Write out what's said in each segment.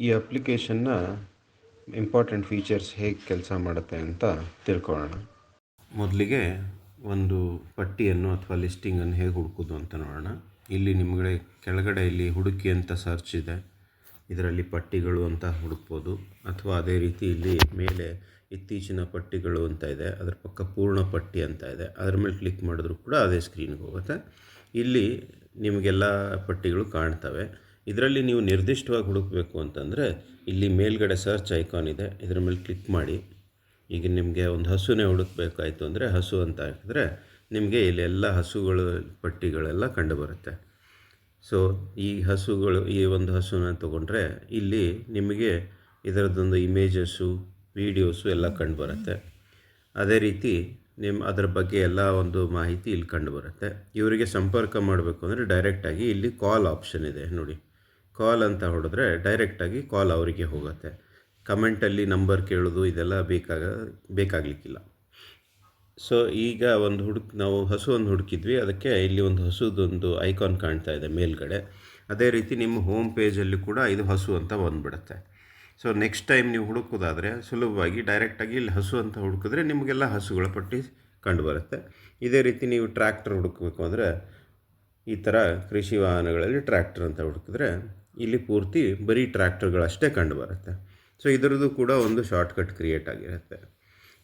ಈ ಅಪ್ಲಿಕೇಶನ್ನ important features ಹೇಗೆ ಕೆಲಸ ಮಾಡುತ್ತೆ ಅಂತ ತಿಳ್ಕೊಳ್ಳೋಣ. ಮೊದಲಿಗೆ ಒಂದು ಪಟ್ಟಿಯನ್ನು ಅಥವಾ ಲಿಸ್ಟಿಂಗನ್ನು ಹೇಗೆ ಹುಡುಕೋದು ಅಂತ ನೋಡೋಣ. ಇಲ್ಲಿ ನಿಮಗೆ ಕೆಳಗಡೆ ಇಲ್ಲಿ ಹುಡುಕಿ ಅಂತ ಸರ್ಚ್ ಇದೆ, ಇದರಲ್ಲಿ ಪಟ್ಟಿಗಳು ಅಂತ ಹುಡುಕ್ಬೋದು. ಅಥವಾ ಅದೇ ರೀತಿ ಇಲ್ಲಿ ಮೇಲೆ ಇತ್ತೀಚಿನ ಪಟ್ಟಿಗಳು ಅಂತ ಇದೆ, ಅದರ ಪಕ್ಕ ಪೂರ್ಣ ಪಟ್ಟಿ ಅಂತ ಇದೆ, ಅದರ ಮೇಲೆ ಕ್ಲಿಕ್ ಮಾಡಿದ್ರೂ ಕೂಡ ಅದೇ ಸ್ಕ್ರೀನ್ಗೆ ಹೋಗುತ್ತೆ. ಇಲ್ಲಿ ನಿಮಗೆಲ್ಲ ಪಟ್ಟಿಗಳು ಕಾಣ್ತವೆ. ಇದರಲ್ಲಿ ನೀವು ನಿರ್ದಿಷ್ಟವಾಗಿ ಹುಡುಕಬೇಕು ಅಂತಂದರೆ ಇಲ್ಲಿ ಮೇಲ್ಗಡೆ ಸರ್ಚ್ ಐಕಾನ್ ಇದೆ, ಇದರ ಮೇಲೆ ಕ್ಲಿಕ್ ಮಾಡಿ. ಈಗ ನಿಮಗೆ ಒಂದು ಹಸುನೇ ಹುಡುಕಬೇಕಾಯಿತು ಅಂದರೆ ಹಸು ಅಂತ ಹಾಕಿದ್ರೆ ನಿಮಗೆ ಇಲ್ಲಿ ಎಲ್ಲ ಹಸುಗಳು ಪಟ್ಟಿಗಳೆಲ್ಲ ಕಂಡುಬರುತ್ತೆ. ಸೊ ಈ ಹಸುಗಳು, ಈ ಒಂದು ಹಸುನ ತೊಗೊಂಡ್ರೆ ಇಲ್ಲಿ ನಿಮಗೆ ಇದರದ್ದೊಂದು ಇಮೇಜಸ್ಸು, ವೀಡಿಯೋಸು ಎಲ್ಲ ಕಂಡುಬರುತ್ತೆ. ಅದೇ ರೀತಿ ಅದರ ಬಗ್ಗೆ ಎಲ್ಲ ಒಂದು ಮಾಹಿತಿ ಇಲ್ಲಿ ಕಂಡುಬರುತ್ತೆ. ಇವರಿಗೆ ಸಂಪರ್ಕ ಮಾಡಬೇಕು ಅಂದರೆ ಡೈರೆಕ್ಟಾಗಿ ಇಲ್ಲಿ ಕಾಲ್ ಆಪ್ಷನ್ ಇದೆ ನೋಡಿ. ಕಾಲ್ ಅಂತ ಹೊಡೆದ್ರೆ ಡೈರೆಕ್ಟಾಗಿ ಕಾಲ್ ಅವರಿಗೆ ಹೋಗುತ್ತೆ. ಕಮೆಂಟಲ್ಲಿ ನಂಬರ್ ಕೇಳೋದು ಇದೆಲ್ಲ ಬೇಕಾಗಲಿಕ್ಕಿಲ್ಲ. ಸೊ ಈಗ ನಾವು ಹಸು ಒಂದು ಹುಡುಕಿದ್ವಿ, ಅದಕ್ಕೆ ಇಲ್ಲಿ ಒಂದು ಹಸುದೊಂದು ಐಕಾನ್ ಕಾಣ್ತಾ ಇದೆ ಮೇಲ್ಗಡೆ. ಅದೇ ರೀತಿ ನಿಮ್ಮ ಹೋಮ್ ಪೇಜಲ್ಲಿ ಕೂಡ ಇದು ಹಸು ಅಂತ ಬಂದುಬಿಡುತ್ತೆ. ಸೊ ನೆಕ್ಸ್ಟ್ ಟೈಮ್ ನೀವು ಹುಡುಕೋದಾದರೆ ಸುಲಭವಾಗಿ ಡೈರೆಕ್ಟಾಗಿ ಇಲ್ಲಿ ಹಸು ಅಂತ ಹುಡುಕಿದ್ರೆ ನಿಮಗೆಲ್ಲ ಹಸುಗಳ ಪಟ್ಟಿ ಕಂಡುಬರುತ್ತೆ. ಇದೇ ರೀತಿ ನೀವು ಟ್ರ್ಯಾಕ್ಟರ್ ಹುಡುಕಬೇಕು ಅಂದರೆ ಈ ಥರ ಕೃಷಿ ವಾಹನಗಳಲ್ಲಿ ಟ್ರ್ಯಾಕ್ಟರ್ ಅಂತ ಹುಡುಕಿದ್ರೆ ಇಲ್ಲಿ ಪೂರ್ತಿ ಬರೀ ಟ್ರ್ಯಾಕ್ಟರ್ಗಳಷ್ಟೇ ಕಂಡುಬರುತ್ತೆ. ಸೊ ಇದರದ್ದು ಕೂಡ ಒಂದು ಶಾರ್ಟ್ಕಟ್ ಕ್ರಿಯೇಟ್ ಆಗಿರುತ್ತೆ.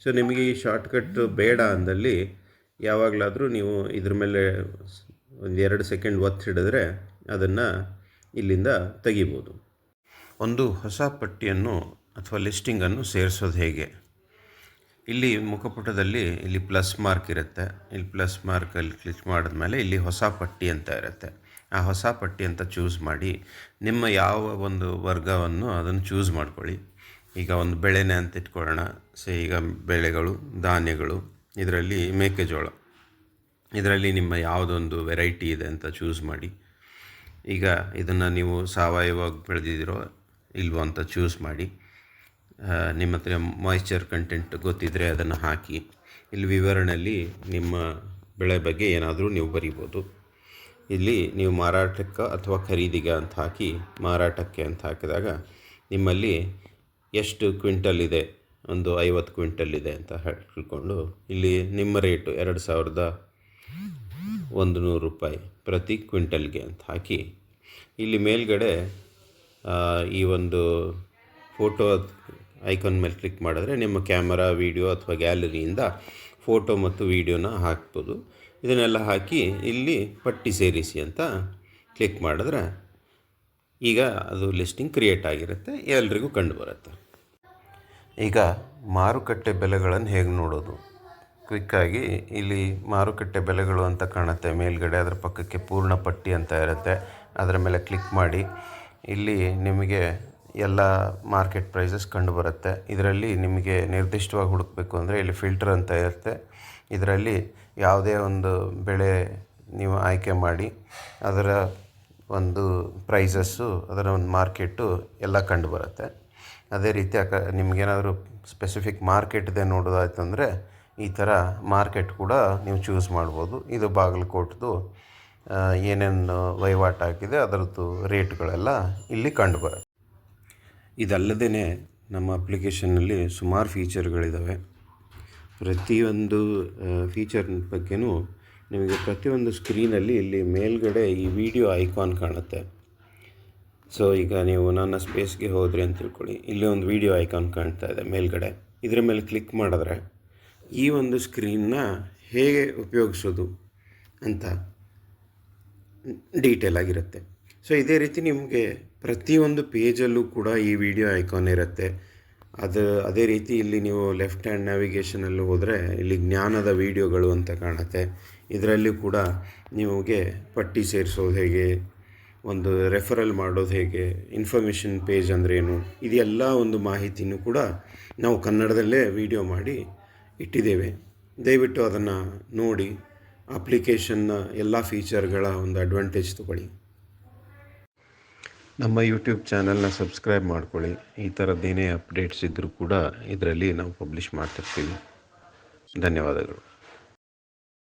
ಸೊ ನಿಮಗೆ ಈ ಶಾರ್ಟ್ಕಟ್ ಬೇಡ ಅಂದಲ್ಲಿ ಯಾವಾಗಲಾದರೂ ನೀವು ಇದ್ರ ಮೇಲೆ ಒಂದು 2 ಸೆಕೆಂಡ್ ಒತ್ತಿ ಹಿಡಿದ್ರೆ ಅದನ್ನು ಇಲ್ಲಿಂದ ತೆಗಿಬೋದು. ಒಂದು ಹೊಸ ಪಟ್ಟಿಯನ್ನು ಅಥವಾ ಲಿಸ್ಟಿಂಗನ್ನು ಸೇರಿಸೋದು ಹೇಗೆ? ಇಲ್ಲಿ ಮುಖಪುಟದಲ್ಲಿ ಇಲ್ಲಿ ಪ್ಲಸ್ ಮಾರ್ಕ್ ಇರುತ್ತೆ. ಇಲ್ಲಿ ಪ್ಲಸ್ ಮಾರ್ಕಲ್ಲಿ ಕ್ಲಿಕ್ ಮಾಡಿದ್ಮೇಲೆ ಇಲ್ಲಿ ಹೊಸ ಪಟ್ಟಿ ಅಂತ ಇರುತ್ತೆ. ಆ ಹೊಸ ಪಟ್ಟಿ ಅಂತ ಚೂಸ್ ಮಾಡಿ ನಿಮ್ಮ ಯಾವ ಒಂದು ವರ್ಗವನ್ನು ಅದನ್ನು ಚೂಸ್ ಮಾಡ್ಕೊಳ್ಳಿ. ಈಗ ಒಂದು ಬೆಳೆನೇ ಅಂತ ಇಟ್ಕೊಳ್ಳೋಣ. ಈಗ ಬೆಳೆಗಳು, ಧಾನ್ಯಗಳು, ಇದರಲ್ಲಿ ಮೇಕೆಜೋಳ, ಇದರಲ್ಲಿ ನಿಮ್ಮ ಯಾವುದೊಂದು ವೆರೈಟಿ ಇದೆ ಅಂತ ಚೂಸ್ ಮಾಡಿ. ಈಗ ಇದನ್ನು ನೀವು ಸಾವಯವಾಗಿ ಬೆಳೆದಿದ್ದೀರೋ ಇಲ್ವೋ ಅಂತ ಚೂಸ್ ಮಾಡಿ. ನಿಮ್ಮ ಹತ್ರ ಮಾಯಿಶ್ಚರ್ ಕಂಟೆಂಟ್ ಗೊತ್ತಿದ್ದರೆ ಅದನ್ನು ಹಾಕಿ. ಇಲ್ಲಿ ವಿವರಣೆಯಲ್ಲಿ ನಿಮ್ಮ ಬೆಳೆ ಬಗ್ಗೆ ಏನಾದರೂ ನೀವು ಬರಿಬೋದು. ಇಲ್ಲಿ ನೀವು ಮಾರಾಟಕ್ಕೆ ಅಥವಾ ಖರೀದಿಗೆ ಅಂತ ಹಾಕಿ ಮಾರಾಟಕ್ಕೆ ಅಂತ ಹಾಕಿದಾಗ ನಿಮ್ಮಲ್ಲಿ ಎಷ್ಟು ಕ್ವಿಂಟಲ್ ಇದೆ, ಒಂದು 50 ಕ್ವಿಂಟಲ್ ಇದೆ ಅಂತ ಹೇಳ್ಕೊಂಡು ಇಲ್ಲಿ ನಿಮ್ಮ ರೇಟು 2100 ರೂಪಾಯಿ ಪ್ರತಿ ಕ್ವಿಂಟಲ್ಗೆ ಅಂತ ಹಾಕಿ. ಇಲ್ಲಿ ಮೇಲ್ಗಡೆ ಈ ಒಂದು ಫೋಟೋ ಐಕಾನ್ ಮೇಲೆ ಕ್ಲಿಕ್ ಮಾಡಿದ್ರೆ ನಿಮ್ಮ ಕ್ಯಾಮರಾ, ವಿಡಿಯೋ ಅಥವಾ ಗ್ಯಾಲರಿಯಿಂದ ಫೋಟೋ ಮತ್ತು ವಿಡಿಯೋನ ಹಾಕ್ಬೋದು. ಇದನ್ನೆಲ್ಲ ಹಾಕಿ ಇಲ್ಲಿ ಪಟ್ಟಿ ಸೇರಿಸಿ ಅಂತ ಕ್ಲಿಕ್ ಮಾಡಿದ್ರೆ ಈಗ ಅದು ಲಿಸ್ಟಿಂಗ್ ಕ್ರಿಯೇಟ್ ಆಗಿರುತ್ತೆ, ಎಲ್ರಿಗೂ ಕಂಡುಬರುತ್ತೆ. ಈಗ ಮಾರುಕಟ್ಟೆ ಬೆಲೆಗಳನ್ನು ಹೇಗೆ ನೋಡೋದು? ಕ್ವಿಕ್ಕಾಗಿ ಇಲ್ಲಿ ಮಾರುಕಟ್ಟೆ ಬೆಲೆಗಳು ಅಂತ ಕಾಣುತ್ತೆ ಮೇಲ್ಗಡೆ, ಅದರ ಪಕ್ಕಕ್ಕೆ ಪೂರ್ಣ ಪಟ್ಟಿ ಅಂತ ಇರುತ್ತೆ, ಅದರ ಮೇಲೆ ಕ್ಲಿಕ್ ಮಾಡಿ. ಇಲ್ಲಿ ನಿಮಗೆ ಎಲ್ಲ ಮಾರ್ಕೆಟ್ ಪ್ರೈಸಸ್ ಕಂಡುಬರುತ್ತೆ. ಇದರಲ್ಲಿ ನಿಮಗೆ ನಿರ್ದಿಷ್ಟವಾಗಿ ಹುಡುಕಬೇಕು ಅಂದರೆ ಇಲ್ಲಿ ಫಿಲ್ಟರ್ ಅಂತ ಇರುತ್ತೆ. ಇದರಲ್ಲಿ ಯಾವುದೇ ಒಂದು ಬೆಳೆ ನೀವು ಆಯ್ಕೆ ಮಾಡಿ ಅದರ ಒಂದು ಪ್ರೈಸಸ್ಸು, ಅದರ ಒಂದು ಮಾರ್ಕೆಟು ಎಲ್ಲ ಕಂಡುಬರುತ್ತೆ. ಅದೇ ರೀತಿ ನಿಮಗೇನಾದರೂ ಸ್ಪೆಸಿಫಿಕ್ ಮಾರ್ಕೆಟ್ ಇದೆ ನೋಡೋದಾಯ್ತು ಅಂದರೆ ಈ ಥರ ಮಾರ್ಕೆಟ್ ಕೂಡ ನೀವು ಚೂಸ್ ಮಾಡ್ಬೋದು. ಇದು ಬಾಗಲಕೋಟದು ಏನೇನು ವಹಿವಾಟಾಗಿದೆ ಅದರದ್ದು ರೇಟ್ಗಳೆಲ್ಲ ಇಲ್ಲಿ ಕಂಡುಬರುತ್ತೆ. ಇದಲ್ಲದೇ ನಮ್ಮ ಅಪ್ಲಿಕೇಶನ್ನಲ್ಲಿ ಸುಮಾರು ಫೀಚರ್ಗಳಿದ್ದಾವೆ. ಪ್ರತಿಯೊಂದು ಫೀಚರ್ ಬಗ್ಗೆನೂ ನಿಮಗೆ ಪ್ರತಿಯೊಂದು ಸ್ಕ್ರೀನಲ್ಲಿ ಇಲ್ಲಿ ಮೇಲ್ಗಡೆ ಈ ವಿಡಿಯೋ ಐಕಾನ್ ಕಾಣುತ್ತೆ. ಸೊ ಈಗ ನೀವು ನನ್ನ ಸ್ಪೇಸ್ಗೆ ಹೋದ್ರಿ ಅಂತ ತಿಳ್ಕೊಳ್ಳಿ, ಇಲ್ಲಿ ಒಂದು ವಿಡಿಯೋ ಐಕಾನ್ ಕಾಣ್ತಾ ಇದೆ ಮೇಲ್ಗಡೆ. ಇದರ ಮೇಲೆ ಕ್ಲಿಕ್ ಮಾಡಿದ್ರೆ ಈ ಒಂದು ಸ್ಕ್ರೀನ್ನ ಹೇಗೆ ಉಪಯೋಗಿಸೋದು ಅಂತ ಡೀಟೇಲ್ ಆಗಿರುತ್ತೆ. ಸೊ ಇದೇ ರೀತಿ ನಿಮಗೆ ಪ್ರತಿಯೊಂದು ಪೇಜಲ್ಲೂ ಕೂಡ ಈ ವಿಡಿಯೋ ಐಕಾನ್ ಇರುತ್ತೆ. ಅದೇ ರೀತಿ ಇಲ್ಲಿ ನೀವು ಲೆಫ್ಟ್ ಹ್ಯಾಂಡ್ ನ್ಯಾವಿಗೇಷನಲ್ಲಿ ಹೋದರೆ ಇಲ್ಲಿ ಜ್ಞಾನದ ವೀಡಿಯೋಗಳು ಅಂತ ಕಾಣುತ್ತೆ. ಇದರಲ್ಲಿ ಕೂಡ ನಿಮಗೆ ಪಟ್ಟಿ ಸೇರಿಸೋದು ಹೇಗೆ, ಒಂದು ರೆಫರಲ್ ಮಾಡೋದು ಹೇಗೆ, ಇನ್ಫಾರ್ಮೇಷನ್ ಪೇಜ್ ಅಂದ್ರೇನು, ಇದೆಲ್ಲ ಒಂದು ಮಾಹಿತಿನೂ ಕೂಡ ನಾವು ಕನ್ನಡದಲ್ಲೇ ವಿಡಿಯೋ ಮಾಡಿ ಇಟ್ಟಿದ್ದೇವೆ. ದಯವಿಟ್ಟು ಅದನ್ನು ನೋಡಿ ಅಪ್ಲಿಕೇಶನ್ನ ಎಲ್ಲ ಫೀಚರ್ಗಳ ಒಂದು ಅಡ್ವಾಂಟೇಜ್ ತಗೊಳ್ಳಿ. ನಮ್ಮ ಯೂಟ್ಯೂಬ್ ಚಾನಲ್ನ ಸಬ್ಸ್ಕ್ರೈಬ್ ಮಾಡ್ಕೊಳ್ಳಿ. ಈ ಥರದ್ದೇನೇ ಅಪ್ಡೇಟ್ಸ್ ಇದ್ದರೂ ಕೂಡ ಇದರಲ್ಲಿ ನಾವು ಪಬ್ಲಿಷ್ ಮಾಡ್ತಿರ್ತೀವಿ. ಧನ್ಯವಾದಗಳು.